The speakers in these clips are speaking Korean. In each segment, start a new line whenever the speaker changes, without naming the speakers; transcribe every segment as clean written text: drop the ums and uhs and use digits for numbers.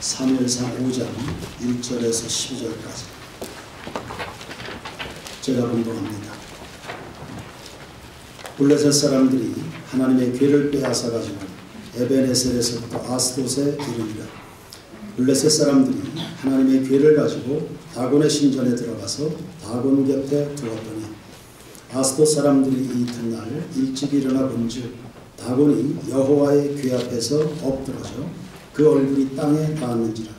사무엘상 5장 1절에서 12절까지 제가 봉독합니다. 블레셋 사람들이 하나님의 궤를 빼앗아가지고 에벤에셀에서부터 아스돗에 이르니라. 블레셋 사람들이 하나님의 궤를 가지고 다곤의 신전에 들어가서 다곤 곁에 두었더니 아스돗 사람들이 이튿날 일찍 일어나 본즉 다곤이 여호와의 궤 앞에서 엎드러져 그 얼굴이 땅에 닿았는지라.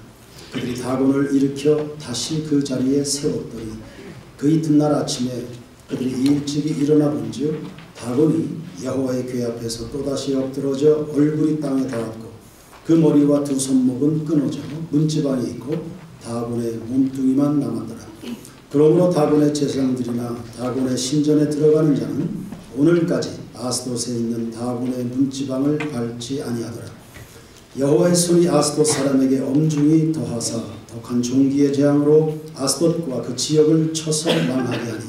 그들이 다곤을 일으켜 다시 그 자리에 세웠더니 그 이튿날 아침에 그들이 일찍이 일어나 본즉 다곤이 여호와의 궤 앞에서 또다시 엎드러져 얼굴이 땅에 닿았고 그 머리와 두 손목은 끊어져 문지방에 있고 다곤의 몸뚱이만 남았더라. 그러므로 다곤의 제사장들이나 다곤의 신전에 들어가는 자는 오늘까지 아스돗에 있는 다곤의 문지방을 밟지 아니하더라. 여호와의 손이 아스돗 사람에게 엄중히 더하사 독한 종기의 재앙으로 아스돗과 그 지역을 쳐서 망하게 하니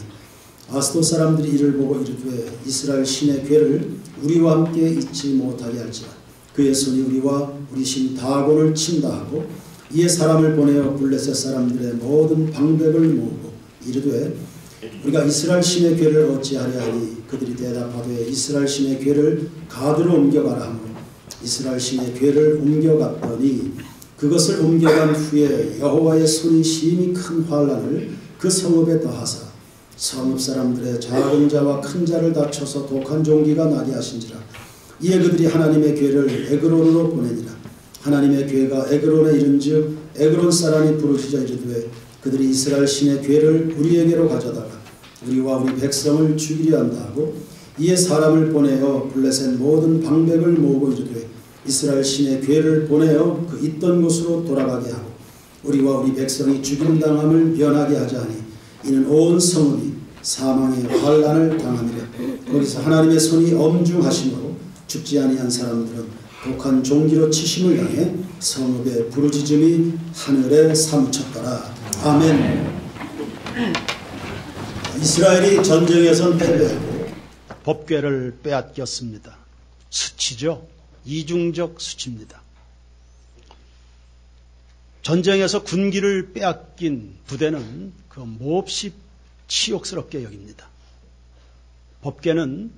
아스돗 사람들이 이를 보고 이르되 이스라엘 신의 궤를 우리와 함께 잊지 못하게 할지라. 그의 손이 우리와 우리 신 다곤을 친다 하고 이에 사람을 보내어 블레셋 사람들의 모든 방백을 모으고 이르되 우리가 이스라엘 신의 궤를 어찌하려 하니 그들이 대답하되 이스라엘 신의 궤를 가드로 옮겨가라 하므로 이스라엘 신의 궤를 옮겨갔더니 그것을 옮겨간 후에 여호와의 손이 심히 큰 환란을 그 성읍에 더하사 성읍 사람들의 작은 자와 큰 자를 다쳐서 독한 종기가 나게 하신지라. 이에 그들이 하나님의 궤를 에그론으로 보내니라. 하나님의 궤가 에그론에 이른즉 에그론 사람이 부르짖어 이르되 그들이 이스라엘 신의 궤를 우리에게로 가져다가 우리와 우리 백성을 죽이려 한다 하고 이에 사람을 보내어 블레셋 모든 방백을 모으고 이르되 이스라엘 신의 궤를 보내어 그 있던 곳으로 돌아가게 하고 우리와 우리 백성이 죽임당함을 면하게 하자 하니 이는 온 성읍이 사망의 환란을 당함이라. 거기서 하나님의 손이 엄중하심으로 죽지 아니한 사람들은 독한 종기로 치심을 당해 성읍의 부르짖음이 하늘에 사무쳤더라. 아멘. 이스라엘이 전쟁에선 패배하고 법궤를 빼앗겼습니다. 수치죠. 이중적 수치입니다. 전쟁에서 군기를 빼앗긴 부대는 그 몹시 치욕스럽게 여깁니다. 법궤는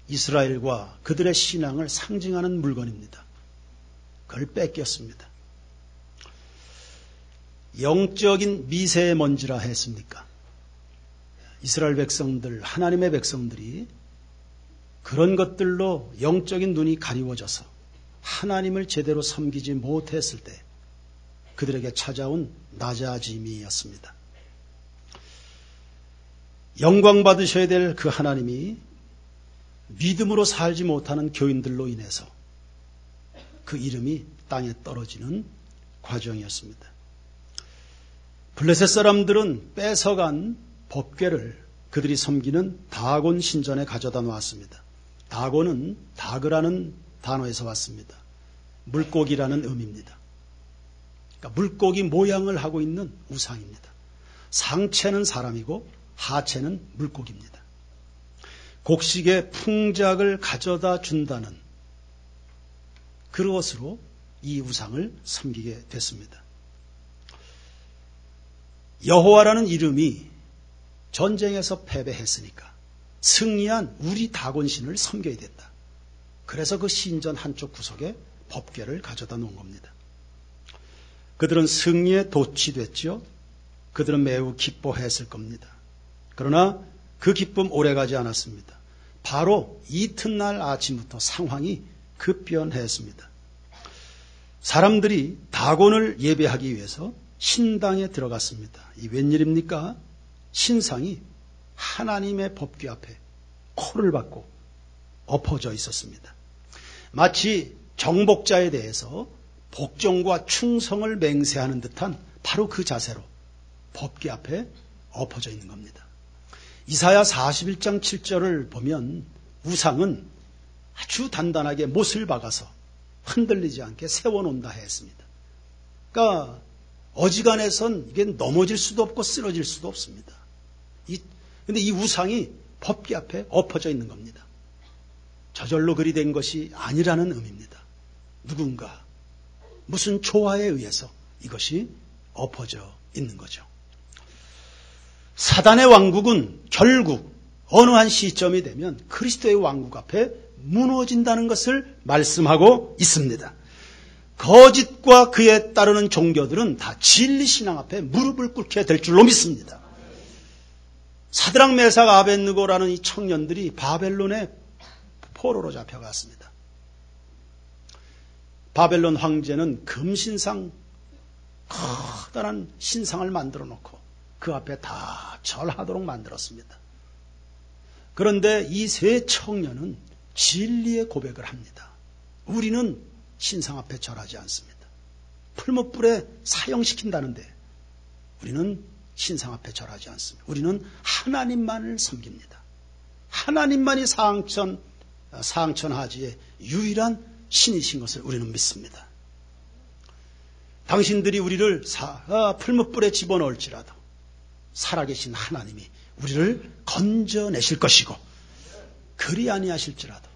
이스라엘과 그들의 신앙을 상징하는 물건입니다. 그걸 뺏겼습니다. 영적인 미세먼지라 했습니까? 이스라엘 백성들, 하나님의 백성들이 그런 것들로 영적인 눈이 가리워져서 하나님을 제대로 섬기지 못했을 때 그들에게 찾아온 낮아짐이었습니다. 영광 받으셔야 될 그 하나님이 믿음으로 살지 못하는 교인들로 인해서 그 이름이 땅에 떨어지는 과정이었습니다. 블레셋 사람들은 뺏어간 법궤를 그들이 섬기는 다곤 신전에 가져다 놓았습니다. 다곤은 다그라는 단어에서 왔습니다. 물고기라는 의미입니다. 그러니까 물고기 모양을 하고 있는 우상입니다. 상체는 사람이고 하체는 물고기입니다. 곡식의 풍작을 가져다 준다는 그것으로 이 우상을 섬기게 됐습니다. 여호와라는 이름이 전쟁에서 패배했으니까 승리한 우리 다곤신을 섬겨야 된다. 그래서 그 신전 한쪽 구석에 법궤를 가져다 놓은 겁니다. 그들은 승리에 도취됐죠. 그들은 매우 기뻐했을 겁니다. 그러나 그 기쁨 오래가지 않았습니다. 바로 이튿날 아침부터 상황이 급변했습니다. 사람들이 다곤을 예배하기 위해서 신당에 들어갔습니다. 이 웬일입니까? 신상이 하나님의 법궤 앞에 코를 박고 엎어져 있었습니다. 마치 정복자에 대해서 복종과 충성을 맹세하는 듯한 바로 그 자세로 법궤 앞에 엎어져 있는 겁니다. 이사야 41장 7절을 보면 우상은 아주 단단하게 못을 박아서 흔들리지 않게 세워놓는다 했습니다. 그러니까 어지간해선 이게 넘어질 수도 없고 쓰러질 수도 없습니다. 그런데 이 우상이 법궤 앞에 엎어져 있는 겁니다. 저절로 그리 된 것이 아니라는 의미입니다. 누군가 무슨 조화에 의해서 이것이 엎어져 있는 거죠. 사단의 왕국은 결국 어느 한 시점이 되면 그리스도의 왕국 앞에 무너진다는 것을 말씀하고 있습니다. 거짓과 그에 따르는 종교들은 다 진리신앙 앞에 무릎을 꿇게 될 줄로 믿습니다. 사드락 메삭 아벳느고라는 이 청년들이 바벨론의 포로로 잡혀갔습니다. 바벨론 황제는 금신상, 커다란 신상을 만들어 놓고 그 앞에 다 절하도록 만들었습니다. 그런데 이 세 청년은 진리의 고백을 합니다. 우리는 신상 앞에 절하지 않습니다. 풀무불에 사형시킨다는데 우리는 신상 앞에 절하지 않습니다. 우리는 하나님만을 섬깁니다. 하나님만이 사항천하지의 유일한 신이신 것을 우리는 믿습니다. 당신들이 우리를 풀무불에 집어넣을지라도 살아계신 하나님이 우리를 건져내실 것이고 그리 아니하실지라도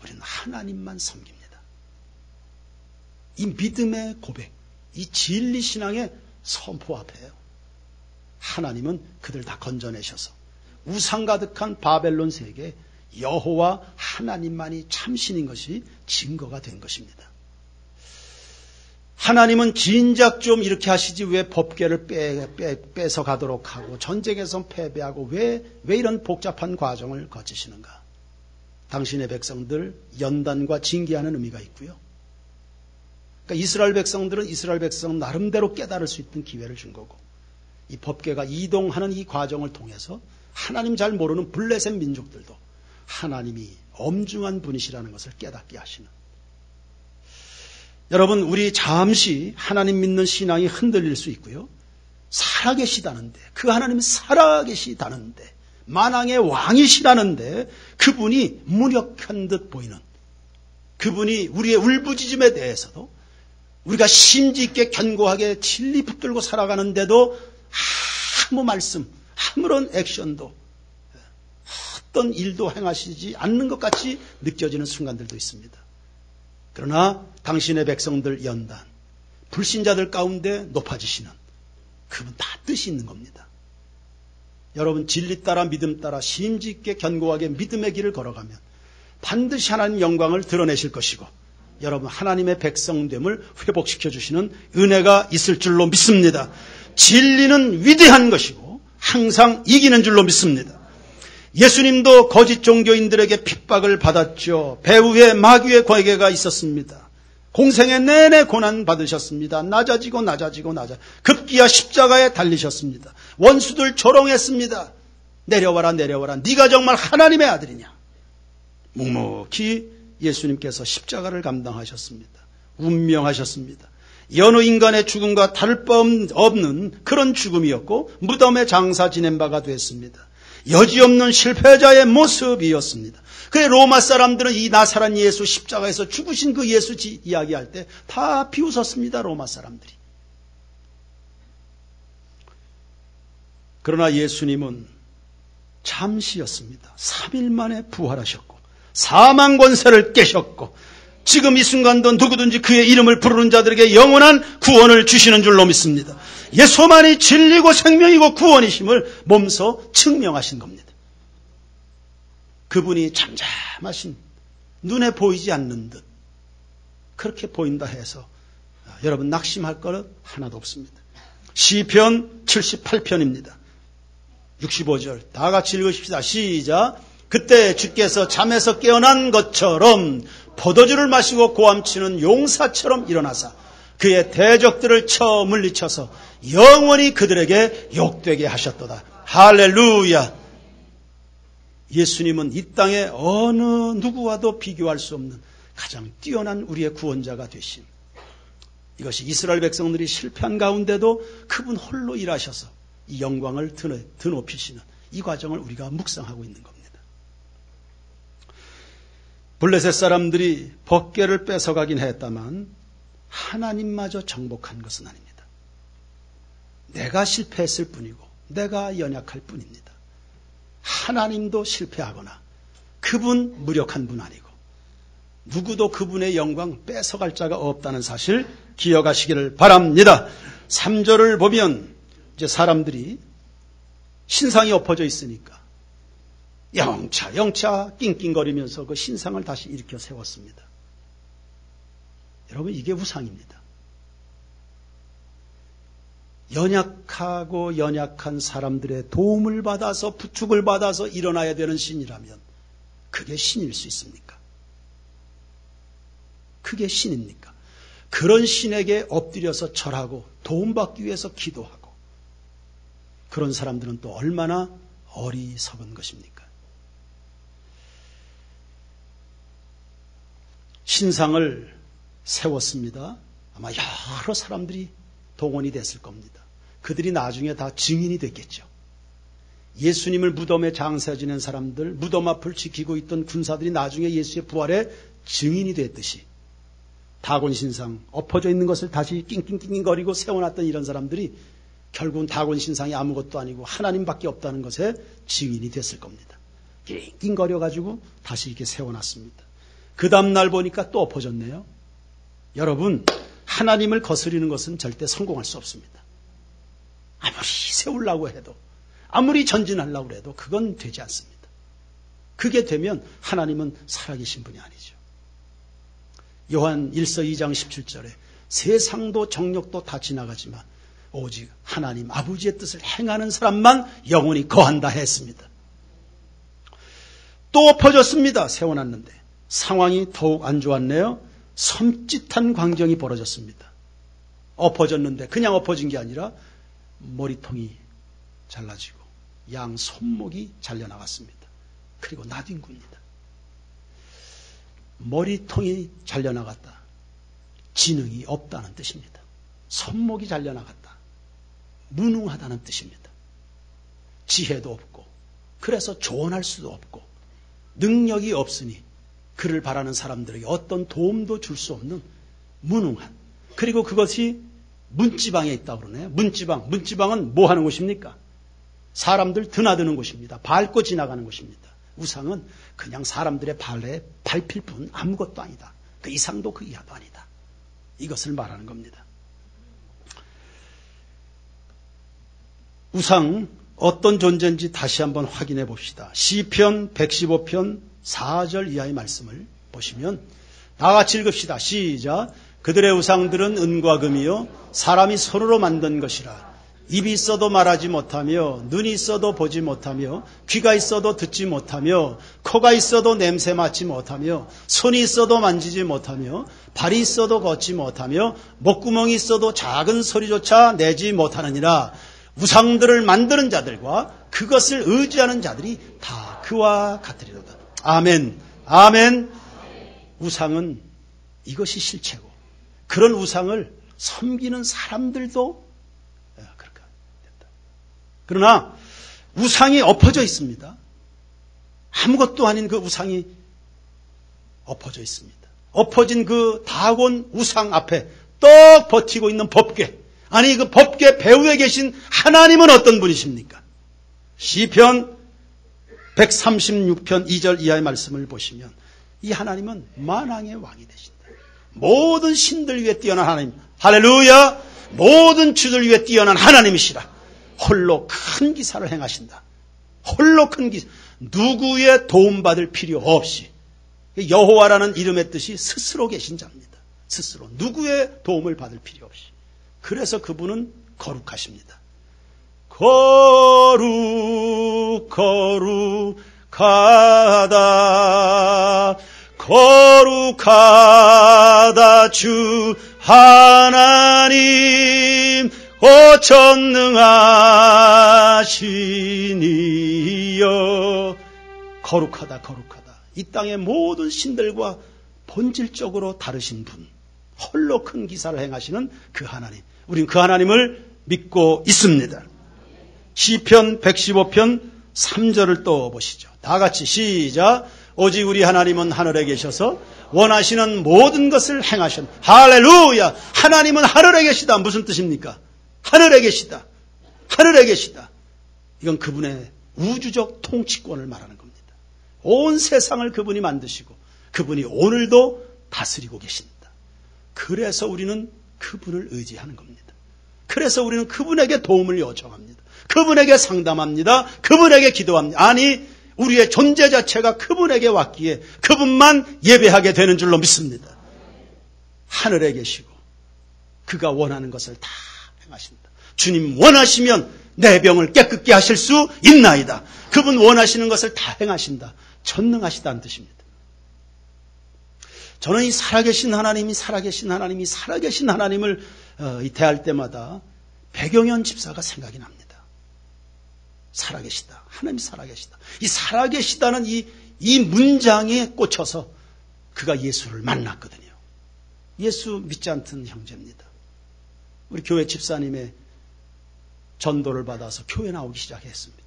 우리는 하나님만 섬깁니다. 이 믿음의 고백, 이 진리신앙의 선포 앞에요. 하나님은 그들 다 건져내셔서 우상 가득한 바벨론 세계에 여호와 하나님만이 참신인 것이 증거가 된 것입니다. 하나님은 진작 좀 이렇게 하시지 왜 법궤를 뺏어 가도록 하고 전쟁에서 패배하고 왜 이런 복잡한 과정을 거치시는가? 당신의 백성들 연단과 징계하는 의미가 있고요. 그러니까 이스라엘 백성들은 이스라엘 백성 나름대로 깨달을 수 있는 기회를 준 거고 이 법궤가 이동하는 이 과정을 통해서 하나님 잘 모르는 블레셋 민족들도 하나님이 엄중한 분이시라는 것을 깨닫게 하시는. 여러분, 우리 잠시 하나님 믿는 신앙이 흔들릴 수 있고요. 살아계시다는데, 그 하나님이 살아계시다는데, 만왕의 왕이시다는데 그분이 무력한 듯 보이는, 그분이 우리의 울부짖음에 대해서도 우리가 심지 있게 견고하게 진리 붙들고 살아가는데도 아무 말씀, 아무런 액션도, 어떤 일도 행하시지 않는 것 같이 느껴지는 순간들도 있습니다. 그러나 당신의 백성들 연단, 불신자들 가운데 높아지시는 그분 다 뜻이 있는 겁니다. 여러분, 진리 따라 믿음 따라 심지 있게 견고하게 믿음의 길을 걸어가면 반드시 하나님 영광을 드러내실 것이고 여러분 하나님의 백성됨을 회복시켜 주시는 은혜가 있을 줄로 믿습니다. 진리는 위대한 것이고 항상 이기는 줄로 믿습니다. 예수님도 거짓 종교인들에게 핍박을 받았죠. 배후에 마귀의 관계가 있었습니다. 공생의 내내 고난 받으셨습니다. 낮아지고 급기야 십자가에 달리셨습니다. 원수들 조롱했습니다. 내려와라 네가 정말 하나님의 아들이냐. 묵묵히 예수님께서 십자가를 감당하셨습니다. 운명하셨습니다. 여느 인간의 죽음과 다를 바 없는 그런 죽음이었고 무덤에 장사 지낸 바가 됐습니다. 여지없는 실패자의 모습이었습니다. 그래 로마 사람들은 이 나사렛 예수 십자가에서 죽으신 그 예수 이야기할 때 다 비웃었습니다. 로마 사람들이. 그러나 예수님은 잠시였습니다. 3일 만에 부활하셨고 사망 권세를 깨셨고 지금 이 순간도 누구든지 그의 이름을 부르는 자들에게 영원한 구원을 주시는 줄로 믿습니다. 예수만이 진리고 생명이고 구원이심을 몸소 증명하신 겁니다. 그분이 잠잠하신 눈에 보이지 않는 듯 그렇게 보인다 해서 여러분 낙심할 것 하나도 없습니다. 시편 78편입니다. 65절 다 같이 읽으십시다. 시작. 그때 주께서 잠에서 깨어난 것처럼 포도주를 마시고 고함치는 용사처럼 일어나사 그의 대적들을 쳐 물리쳐서 영원히 그들에게 욕되게 하셨도다. 할렐루야. 예수님은 이 땅에 어느 누구와도 비교할 수 없는 가장 뛰어난 우리의 구원자가 되신, 이것이 이스라엘 백성들이 실패한 가운데도 그분 홀로 일하셔서 이 영광을 드높이시는 이 과정을 우리가 묵상하고 있는 겁니다. 블레셋 사람들이 법궤를 뺏어가긴 했다만 하나님마저 정복한 것은 아닙니다. 내가 실패했을 뿐이고 내가 연약할 뿐입니다. 하나님도 실패하거나 그분 무력한 분 아니고
누구도 그분의 영광 뺏어갈 자가 없다는 사실 기억하시기를 바랍니다. 3절을 보면 이제 사람들이 신상이 엎어져 있으니까 영차 낑낑거리면서 그 신상을 다시 일으켜 세웠습니다. 여러분, 이게 우상입니다. 연약하고 연약한 사람들의 도움을 받아서 부축을 받아서 일어나야 되는 신이라면 그게 신일 수 있습니까? 그게 신입니까? 그런 신에게 엎드려서 절하고 도움받기 위해서 기도하고 그런 사람들은 또 얼마나 어리석은 것입니까? 신상을 세웠습니다. 아마 여러 사람들이 동원이 됐을 겁니다. 그들이 나중에 다 증인이 됐겠죠. 예수님을 무덤에 장사 지낸 사람들, 무덤 앞을 지키고 있던 군사들이 나중에 예수의 부활에 증인이 됐듯이 다곤 신상 엎어져 있는 것을 다시 낑낑낑낑거리고 세워놨던 이런 사람들이 결국은 다곤 신상이 아무것도 아니고 하나님밖에 없다는 것에 증인이 됐을 겁니다. 낑낑거려가지고 다시 이렇게 세워놨습니다. 그 다음날 보니까 또 엎어졌네요. 여러분, 하나님을 거스리는 것은 절대 성공할 수 없습니다. 아무리 세우려고 해도, 아무리 전진하려고 해도 그건 되지 않습니다. 그게 되면 하나님은 살아계신 분이 아니죠. 요한 1서 2장 17절에 세상도 정욕도 다 지나가지만 오직 하나님 아버지의 뜻을 행하는 사람만 영원히 거한다 했습니다. 또 엎어졌습니다. 세워놨는데 상황이 더욱 안 좋았네요. 섬찟한 광경이 벌어졌습니다. 엎어졌는데 그냥 엎어진 게 아니라 머리통이 잘라지고 양 손목이 잘려나갔습니다. 그리고 나뒹굽니다. 머리통이 잘려나갔다. 지능이 없다는 뜻입니다. 손목이 잘려나갔다. 무능하다는 뜻입니다. 지혜도 없고 그래서 조언할 수도 없고 능력이 없으니 그를 바라는 사람들에게 어떤 도움도 줄 수 없는 무능한, 그리고 그것이 문지방에 있다고 그러네요. 문지방은 뭐 하는 곳입니까? 사람들 드나드는 곳입니다. 밟고 지나가는 곳입니다. 우상은 그냥 사람들의 발에 밟힐 뿐 아무것도 아니다. 그 이상도 그 이하도 아니다. 이것을 말하는 겁니다. 우상 어떤 존재인지 다시 한번 확인해 봅시다. 시편 115편 4절 이하의 말씀을 보시면 다 같이 읽읍시다. 시작. 그들의 우상들은 은과 금이요 사람이 손으로 만든 것이라. 입이 있어도 말하지 못하며 눈이 있어도 보지 못하며 귀가 있어도 듣지 못하며 코가 있어도 냄새 맡지 못하며 손이 있어도 만지지 못하며 발이 있어도 걷지 못하며 목구멍이 있어도 작은 소리조차 내지 못하느니라. 우상들을 만드는 자들과 그것을 의지하는 자들이 다 그와 같으리로다. 아멘. 아멘. 우상은 이것이 실체고 그런 우상을 섬기는 사람들도 그렇게 된다. 그러나 우상이 엎어져 있습니다. 아무것도 아닌 그 우상이 엎어져 있습니다. 엎어진 그 다곤 우상 앞에 떡 버티고 있는 법궤, 아니 그 법궤 배후에 계신 하나님은 어떤 분이십니까? 시편 136편 2절 이하의 말씀을 보시면 이 하나님은 만왕의 왕이 되신다. 모든 신들 위에 뛰어난 하나님, 할렐루야! 모든 주들 위에 뛰어난 하나님이시라. 홀로 큰 기사를 행하신다. 홀로 큰 기사, 누구의 도움받을 필요 없이 여호와라는 이름의 뜻이 스스로 계신 자입니다. 스스로 누구의 도움을 받을 필요 없이. 그래서 그분은 거룩하십니다. 거룩하다 거룩하다 주 하나님 오천능하시니여. 거룩하다. 이 땅의 모든 신들과 본질적으로 다르신 분, 홀로 큰 기사를 행하시는 그 하나님, 우린 그 하나님을 믿고 있습니다. 시편 115편 3절을 또 보시죠. 다 같이 시작. 오직 우리 하나님은 하늘에 계셔서 원하시는 모든 것을 행하신. 할렐루야. 하나님은 하늘에 계시다. 무슨 뜻입니까? 하늘에 계시다. 하늘에 계시다. 이건 그분의 우주적 통치권을 말하는 겁니다. 온 세상을 그분이 만드시고 그분이 오늘도 다스리고 계십니다. 그래서 우리는 그분을 의지하는 겁니다. 그래서 우리는 그분에게 도움을 요청합니다. 그분에게 상담합니다. 그분에게 기도합니다. 아니, 우리의 존재 자체가 그분에게 왔기에 그분만 예배하게 되는 줄로 믿습니다. 하늘에 계시고 그가 원하는 것을 다 행하신다. 주님 원하시면 내 병을 깨끗게 하실 수 있나이다. 그분 원하시는 것을 다 행하신다. 전능하시다는 뜻입니다. 저는 이 살아계신 하나님을 대할 때마다 백영현 집사가 생각이 납니다. 살아계시다. 하나님이 살아계시다. 이 살아계시다는 이 문장에 꽂혀서 그가 예수를 만났거든요. 예수 믿지 않던 형제입니다. 우리 교회 집사님의 전도를 받아서 교회 나오기 시작했습니다.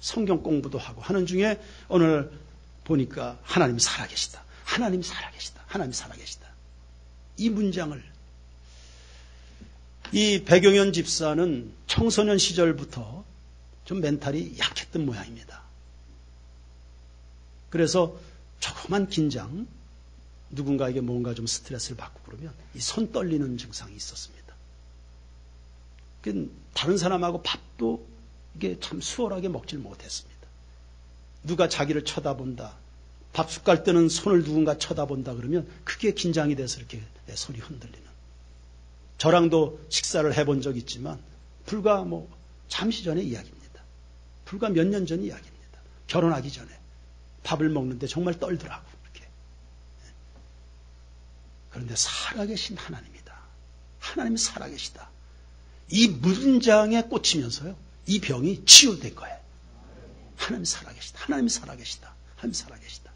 성경 공부도 하고 하는 중에 오늘 보니까 하나님이 살아계시다. 하나님이 살아계시다. 하나님이 살아계시다. 이 문장을 이 백영현 집사는 청소년 시절부터 좀 멘탈이 약했던 모양입니다. 그래서 조그만 긴장, 누군가에게 뭔가 좀 스트레스를 받고 그러면 이 손 떨리는 증상이 있었습니다. 다른 사람하고 밥도 이게 참 수월하게 먹질 못했습니다. 누가 자기를 쳐다본다, 밥 숟갈 뜨는 손을 누군가 쳐다본다 그러면 그게 긴장이 돼서 이렇게 내 손이 흔들리는. 저랑도 식사를 해본 적 있지만 불과 잠시 전의 이야기입니다. 불과 몇 년 전 이야기입니다. 결혼하기 전에 밥을 먹는데 정말 떨더라고. 이렇게. 그런데 살아계신 하나님이다. 하나님이 살아계시다. 이 문장에 꽂히면서요. 이 병이 치유된 거예요. 하나님이 살아계시다. 하나님이 살아계시다. 하나님이 살아계시다.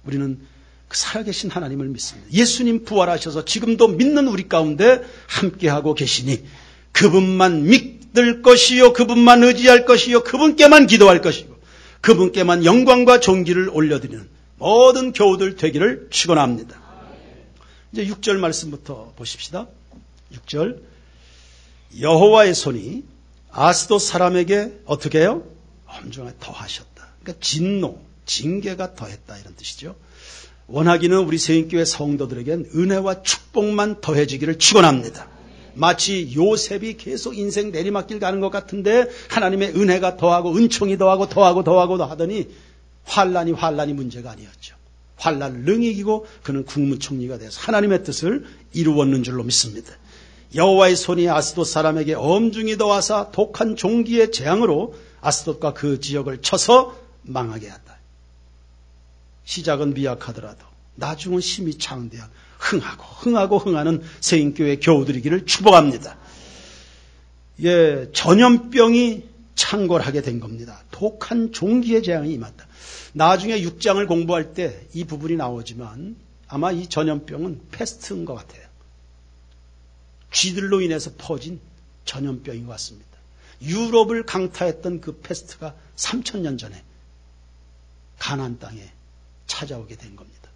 우리는 그 살아계신 하나님을 믿습니다. 예수님 부활하셔서 지금도 믿는 우리 가운데 함께하고 계시니 그분만 믿을 것이요, 그분만 의지할 것이요, 그분께만 기도할 것이고 그분께만 영광과 존귀를 올려드리는 모든 교우들 되기를 축원합니다. 이제 6절 말씀부터 보십시다. 6절 여호와의 손이 아스돗 사람에게 어떻게 해요? 엄중하게 더하셨다. 그러니까 진노, 징계가 더했다 이런 뜻이죠. 원하기는 우리 세인교회 성도들에겐 은혜와 축복만 더해지기를 축원합니다. 마치 요셉이 계속 인생 내리막길 가는 것 같은데 하나님의 은혜가 더하고 은총이 더하고 하더니 환란이 문제가 아니었죠. 환란을 능히 이기고 그는 국무총리가 돼서 하나님의 뜻을 이루었는 줄로 믿습니다. 여호와의 손이 아스돗 사람에게 엄중히 더하사 독한 종기의 재앙으로 아스돗과 그 지역을 쳐서 망하게 한다. 시작은 미약하더라도 나중은 힘이 창대한 흥하는 세인교회 교우들이기를 축복합니다. 예, 전염병이 창궐하게 된 겁니다. 독한 종기의 재앙이 임한다. 나중에 6장을 공부할 때 이 부분이 나오지만 아마 이 전염병은 패스트인 것 같아요. 쥐들로 인해서 퍼진 전염병인 것 같습니다. 유럽을 강타했던 그 패스트가 3000년 전에 가나안 땅에 찾아오게 된 겁니다.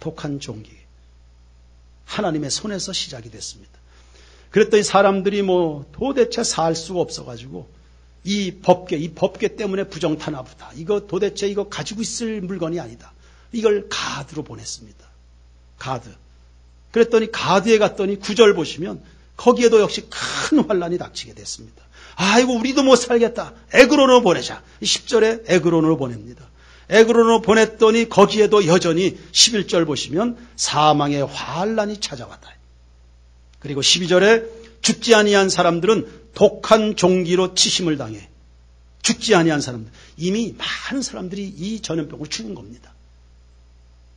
독한 종기. 하나님의 손에서 시작이 됐습니다. 그랬더니 사람들이 도대체 살 수가 없어가지고 이 법궤 때문에 부정타나 보다. 이거 도대체 이거 가지고 있을 물건이 아니다. 이걸 가드로 보냈습니다. 가드. 그랬더니 가드에 갔더니 9절 보시면 거기에도 역시 큰 환란이 닥치게 됐습니다. 아이고 우리도 못 살겠다. 에그론으로 보내자. 10절에 에그론으로 보냅니다. 에그론으로 보냈더니 거기에도 여전히 11절 보시면 사망의 환란이 찾아왔다. 그리고 12절에 죽지 아니한 사람들은 독한 종기로 치심을 당해 죽지 아니한 사람들, 이미 많은 사람들이 이 전염병으로 죽은 겁니다.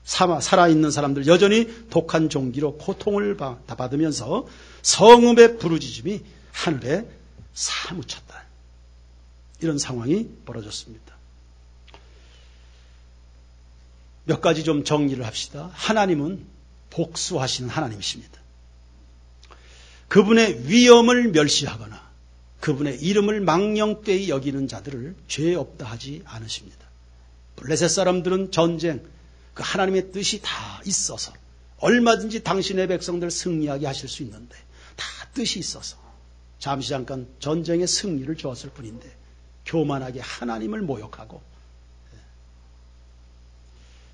살아있는 사람들 여전히 독한 종기로 고통을 받으면서 성읍의 부르짖음이 하늘에 사무쳤다. 이런 상황이 벌어졌습니다. 몇 가지 좀 정리를 합시다. 하나님은 복수하시는 하나님이십니다. 그분의 위엄을 멸시하거나 그분의 이름을 망령되이 여기는 자들을 죄 없다 하지 않으십니다. 블레셋 사람들은 전쟁, 그 하나님의 뜻이 다 있어서 얼마든지 당신의 백성들 승리하게 하실 수 있는데 다 뜻이 있어서 잠시 잠깐 전쟁의 승리를 주었을 뿐인데 교만하게 하나님을 모욕하고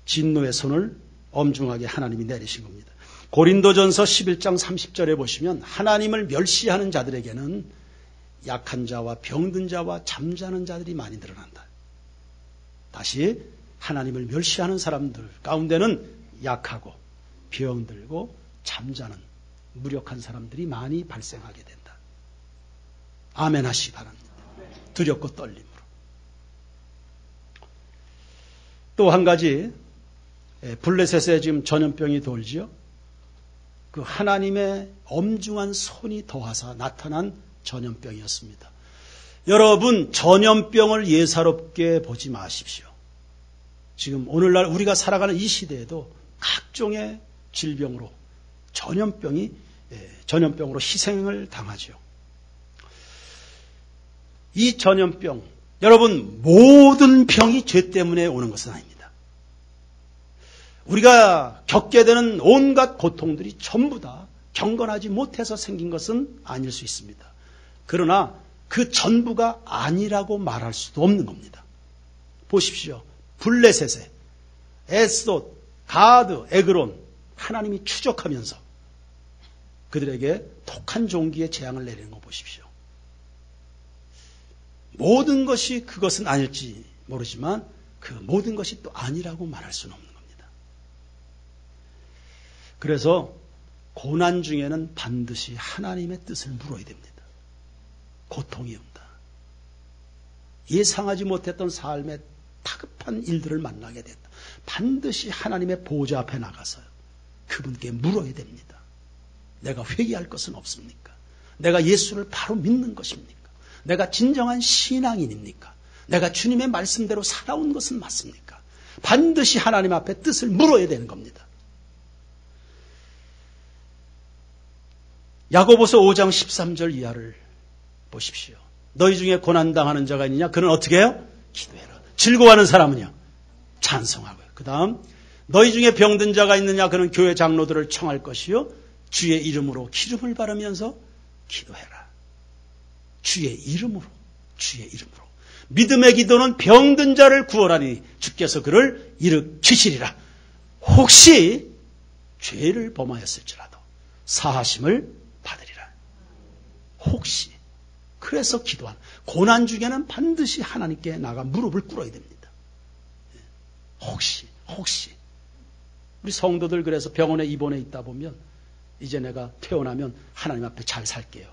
진노의 손을 엄중하게 하나님이 내리신 겁니다. 고린도전서 11장 30절에 보시면 하나님을 멸시하는 자들에게는 약한 자와 병든 자와 잠자는 자들이 많이 늘어난다. 다시 하나님을 멸시하는 사람들 가운데는 약하고 병들고 잠자는 무력한 사람들이 많이 발생하게 된다. 아멘 하시기 바랍니다. 두렵고 떨림으로. 또 한 가지, 블레셋에 지금 전염병이 돌지요. 그 하나님의 엄중한 손이 더하사 나타난 전염병이었습니다. 여러분, 전염병을 예사롭게 보지 마십시오. 지금 오늘날 우리가 살아가는 이 시대에도 각종의 질병으로 전염병으로 희생을 당하죠. 이 전염병, 여러분, 모든 병이 죄 때문에 오는 것은 아닙니다. 우리가 겪게 되는 온갖 고통들이 전부 다 경건하지 못해서 생긴 것은 아닐 수 있습니다. 그러나 그 전부가 아니라고 말할 수도 없는 겁니다. 보십시오. 블레셋에 에스돗, 가드, 에그론 하나님이 추적하면서 그들에게 독한 종기의 재앙을 내리는 거 보십시오. 모든 것이 그것은 아닐지 모르지만 그 모든 것이 또 아니라고 말할 수는 없는 겁니다. 그래서 고난 중에는 반드시 하나님의 뜻을 물어야 됩니다. 고통이 온다. 예상하지 못했던 삶의 다급한 일들을 만나게 됐다. 반드시 하나님의 보좌 앞에 나가서 그분께 물어야 됩니다. 내가 회개할 것은 없습니까? 내가 예수를 바로 믿는 것입니까? 내가 진정한 신앙인입니까? 내가 주님의 말씀대로 살아온 것은 맞습니까? 반드시 하나님 앞에 뜻을 물어야 되는 겁니다. 야고보서 5장 13절 이하를 보십시오. 너희 중에 고난당하는 자가 있느냐? 그는 어떻게 해요? 기도해라. 즐거워하는 사람은요? 찬송하고요. 그 다음 너희 중에 병든 자가 있느냐? 그는 교회 장로들을 청할 것이요 주의 이름으로 기름을 바르면서 기도해라. 주의 이름으로. 믿음의 기도는 병든 자를 구원하니 주께서 그를 일으키시리라. 혹시 죄를 범하였을지라도 사하심을 받으리라. 혹시. 그래서 기도하는. 고난 중에는 반드시 하나님께 나가 무릎을 꿇어야 됩니다. 혹시. 우리 성도들 그래서 병원에 입원해 있다 보면 이제 내가 퇴원하면 하나님 앞에 잘 살게요.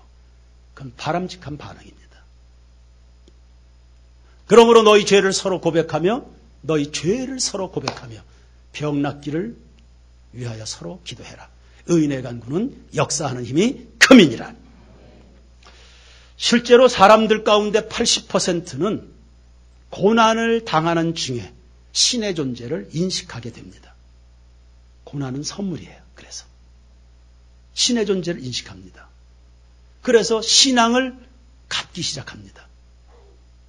그건 바람직한 반응입니다. 그러므로 너희 죄를 서로 고백하며 병 낫기를 위하여 서로 기도해라. 의인의 간구는 역사하는 힘이 큼이니라. 실제로 사람들 가운데 80%는 고난을 당하는 중에 신의 존재를 인식하게 됩니다. 고난은 선물이에요. 그래서 신의 존재를 인식합니다. 그래서 신앙을 갖기 시작합니다.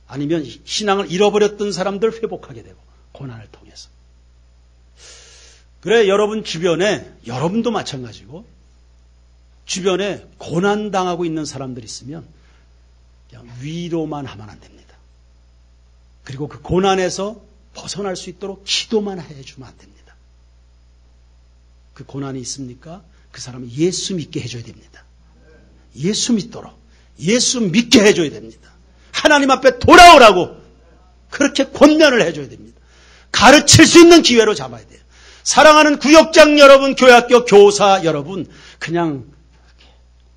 아니면 신앙을 잃어버렸던 사람들 회복하게 되고 고난을 통해서. 그래 여러분 주변에 여러분도 마찬가지고 주변에 고난당하고 있는 사람들이 있으면 그냥 위로만 하면 안 됩니다. 그리고 그 고난에서 벗어날 수 있도록 기도만 해주면 안 됩니다. 그 고난이 있습니까? 그 사람은 예수 믿게 해줘야 됩니다. 예수 믿도록 예수 믿게 해줘야 됩니다. 하나님 앞에 돌아오라고 그렇게 권면을 해줘야 됩니다. 가르칠 수 있는 기회로 잡아야 돼요. 사랑하는 구역장 여러분, 교회학교 교사 여러분, 그냥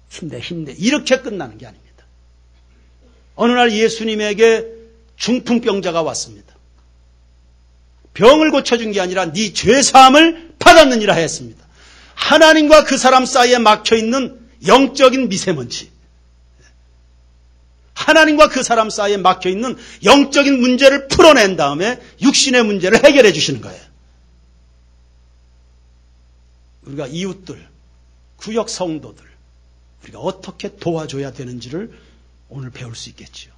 힘내 이렇게 끝나는 게 아닙니다. 어느 날 예수님에게 중풍병자가 왔습니다. 병을 고쳐준 게 아니라 네 죄사함을 받았느니라 했습니다. 하나님과 그 사람 사이에 막혀있는 영적인 미세먼지, 하나님과 그 사람 사이에 막혀있는 영적인 문제를 풀어낸 다음에 육신의 문제를 해결해 주시는 거예요. 우리가 이웃들, 구역 성도들, 우리가 어떻게 도와줘야 되는지를 오늘 배울 수 있겠지요.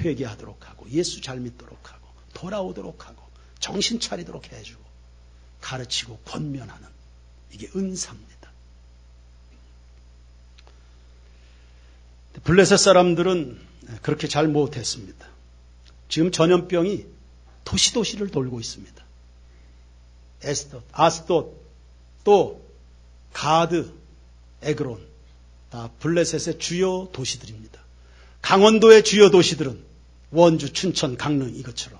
회개하도록 하고 예수 잘 믿도록 하고 돌아오도록 하고 정신 차리도록 해주고 가르치고 권면하는, 이게 은사입니다. 블레셋 사람들은 그렇게 잘 못했습니다. 지금 전염병이 도시도시를 돌고 있습니다. 에스돗, 아스돗, 또 가드, 에그론, 다 블레셋의 주요 도시들입니다. 강원도의 주요 도시들은 원주, 춘천, 강릉 이것처럼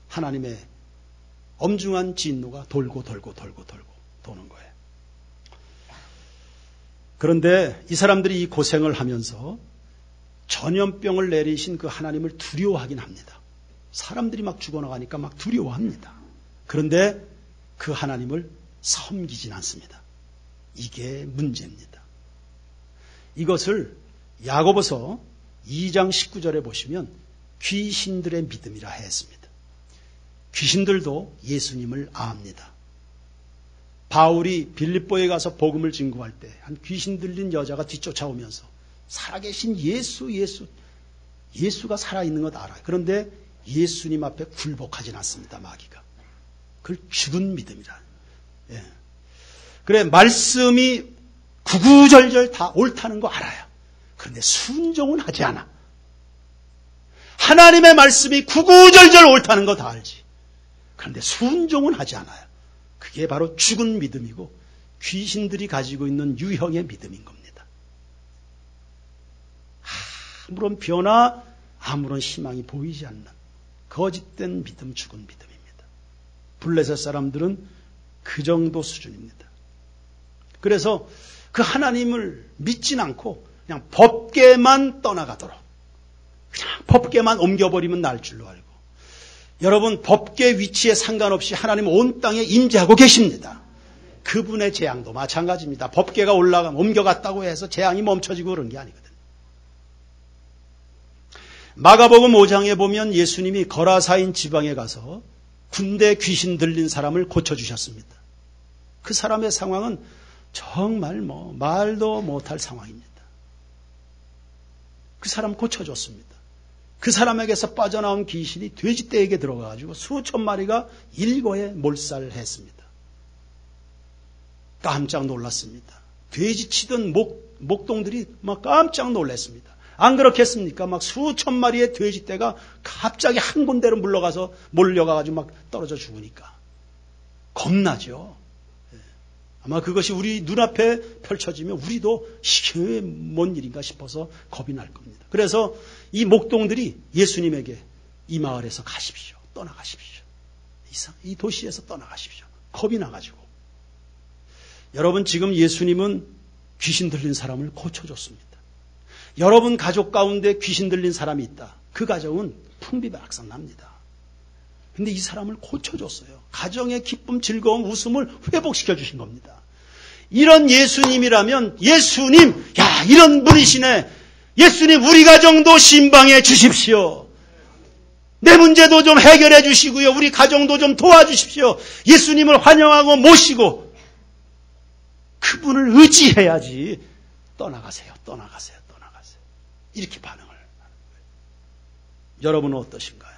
하나님의 엄중한 진노가 돌고 도는 거예요. 그런데 이 사람들이 이 고생을 하면서 전염병을 내리신 그 하나님을 두려워하긴 합니다. 사람들이 막 죽어나가니까 막 두려워합니다. 그런데 그 하나님을 섬기진 않습니다. 이게 문제입니다. 이것을 야고보서 2장 19절에 보시면 귀신들의 믿음이라 했습니다. 귀신들도 예수님을 아합니다. 바울이 빌립보에 가서 복음을 증거할 때 한 귀신 들린 여자가 뒤쫓아오면서 살아계신 예수가 살아있는 것 알아요. 그런데 예수님 앞에 굴복하진 않습니다. 마귀가. 그걸 죽은 믿음이라. 예. 그래 말씀이 구구절절 다 옳다는 거 알아요. 그런데 순종은 하지 않아. 하나님의 말씀이 구구절절 옳다는 거 다 알지. 그런데 순종은 하지 않아요. 그게 바로 죽은 믿음이고 귀신들이 가지고 있는 유형의 믿음인 겁니다. 아무런 변화, 아무런 희망이 보이지 않는 거짓된 믿음, 죽은 믿음입니다. 블레셋 사람들은 그 정도 수준입니다. 그래서 그 하나님을 믿진 않고 그냥 법계만 떠나가도록 그냥 법계만 옮겨버리면 날 줄로 알고 여러분 법계 위치에 상관없이 하나님은 온 땅에 임재하고 계십니다. 그분의 재앙도 마찬가지입니다. 법계가 옮겨갔다고 해서 재앙이 멈춰지고 그런 게 아니거든요. 마가복음 5장에 보면 예수님이 거라사인 지방에 가서 군대 귀신 들린 사람을 고쳐주셨습니다. 그 사람의 상황은 정말 말도 못할 상황입니다. 그 사람 고쳐줬습니다. 그 사람에게서 빠져나온 귀신이 돼지떼에게 들어가가지고 수천 마리가 일거에 몰살했습니다. 깜짝 놀랐습니다. 돼지 치던 목동들이 막 깜짝 놀랐습니다. 안 그렇겠습니까? 막 수천 마리의 돼지떼가 갑자기 한 군데로 몰려가가지고 막 떨어져 죽으니까. 겁나죠. 아마 그것이 우리 눈앞에 펼쳐지면 우리도 이게 뭔 일인가 싶어서 겁이 날 겁니다. 그래서 이 목동들이 예수님에게 이 마을에서 가십시오. 떠나가십시오. 이 도시에서 떠나가십시오. 겁이 나가지고. 여러분 지금 예수님은 귀신 들린 사람을 고쳐줬습니다. 여러분 가족 가운데 귀신 들린 사람이 있다. 그 가정은 풍비박산 납니다. 근데 이 사람을 고쳐줬어요. 가정의 기쁨, 즐거움, 웃음을 회복시켜 주신 겁니다. 이런 예수님이라면 예수님, 야 이런 분이시네. 예수님 우리 가정도 신방해 주십시오. 내 문제도 좀 해결해 주시고요. 우리 가정도 좀 도와주십시오. 예수님을 환영하고 모시고 그분을 의지해야지. 떠나가세요. 이렇게 반응을 하는 거예요. 여러분은 어떠신가요?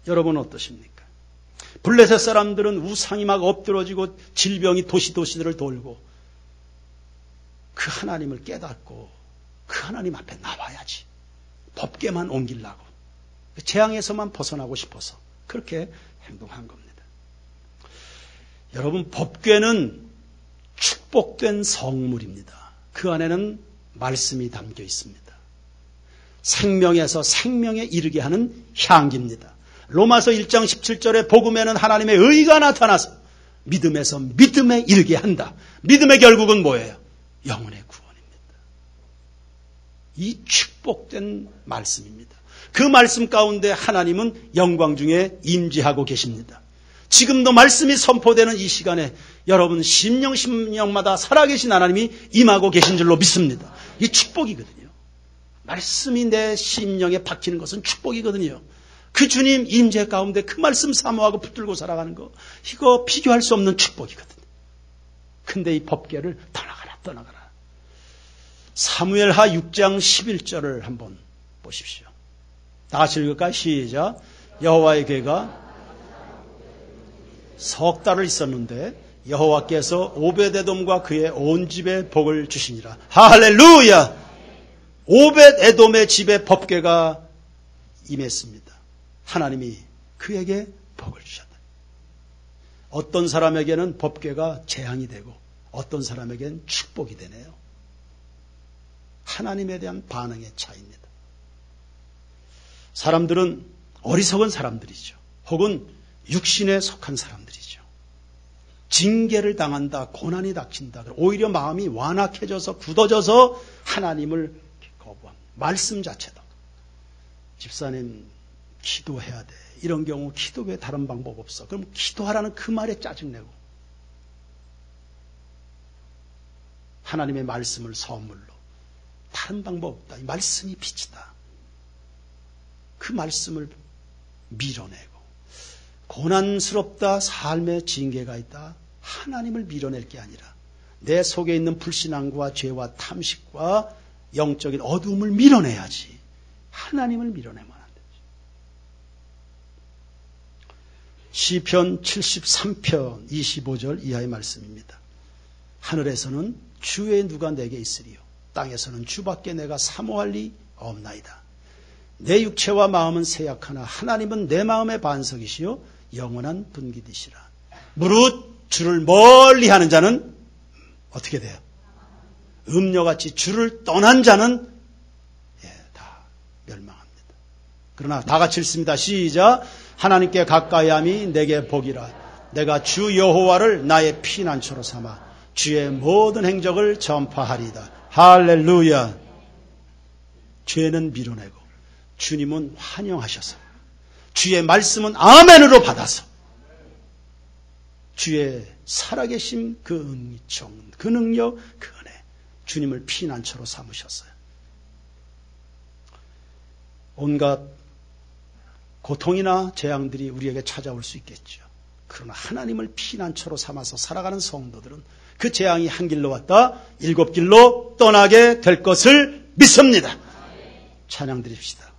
여러분은 어떠십니까? 블레셋 사람들은 우상이 막 엎드러지고 질병이 도시들을 돌고 그 하나님을 깨닫고 그 하나님 앞에 나와야지. 법계만 옮기려고. 재앙에서만 벗어나고 싶어서 그렇게 행동한 겁니다. 여러분 법궤는 축복된 성물입니다. 그 안에는 말씀이 담겨 있습니다. 생명에서 생명에 이르게 하는 향기입니다. 로마서 1장 17절에 복음에는 하나님의 의가 나타나서 믿음에서 믿음에 이르게 한다. 믿음의 결국은 뭐예요? 영혼의 구원입니다. 이 축복된 말씀입니다. 그 말씀 가운데 하나님은 영광 중에 임재하고 계십니다. 지금도 말씀이 선포되는 이 시간에 여러분 심령마다 살아계신 하나님이 임하고 계신 줄로 믿습니다. 이 축복이거든요. 말씀이 내 심령에 박히는 것은 축복이거든요. 그 주님 임재 가운데 그 말씀 사모하고 붙들고 살아가는 거 이거 비교할 수 없는 축복이거든요. 근데 이 법궤를 떠나가라. 사무엘하 6장 11절을 한번 보십시오. 다 같이 읽을까요? 시작. 여호와의 궤가 석 달을 있었는데 여호와께서 오벳에돔과 그의 온 집에 복을 주시니라. 할렐루야. 오벳에돔의 집에 법궤가 임했습니다. 하나님이 그에게 복을 주셨다. 어떤 사람에게는 법궤가 재앙이 되고 어떤 사람에게는 축복이 되네요. 하나님에 대한 반응의 차이입니다. 사람들은 어리석은 사람들이죠. 혹은 육신에 속한 사람들이죠. 징계를 당한다, 고난이 닥친다. 오히려 마음이 완악해져서 굳어져서 하나님을 거부합니다. 말씀 자체도. 집사님 기도해야 돼. 이런 경우 기도 외에 다른 방법 없어. 그럼 기도하라는 그 말에 짜증내고 하나님의 말씀을 선물로 다른 방법 없다. 이 말씀이 빛이다. 그 말씀을 밀어내고 고난스럽다. 삶의 징계가 있다. 하나님을 밀어낼 게 아니라 내 속에 있는 불신앙과 죄와 탐식과 영적인 어두움을 밀어내야지. 하나님을 밀어내면 안 되지. 시편 73편 25절 이하의 말씀입니다. 하늘에서는 주의 누가 내게 있으리요. 땅에서는 주밖에 내가 사모할 리 없나이다. 내 육체와 마음은 세약하나 하나님은 내 마음의 반석이시요 영원한 분기디시라. 무릇 주를 멀리하는 자는 어떻게 돼요? 음녀같이 주를 떠난 자는 다 멸망합니다. 그러나 다 같이 읽습니다. 시작. 하나님께 가까이함이 내게 복이라. 내가 주 여호와를 나의 피난처로 삼아 주의 모든 행적을 전파하리이다. 할렐루야. 죄는 밀어내고 주님은 환영하셔서 주의 말씀은 아멘으로 받아서 주의 살아계심 그 은총, 그 능력, 그 은혜 주님을 피난처로 삼으셨어요. 온갖 고통이나 재앙들이 우리에게 찾아올 수 있겠죠. 그러나 하나님을 피난처로 삼아서 살아가는 성도들은 그 재앙이 한 길로 왔다 7 길로 떠나게 될 것을 믿습니다. 찬양 드립시다.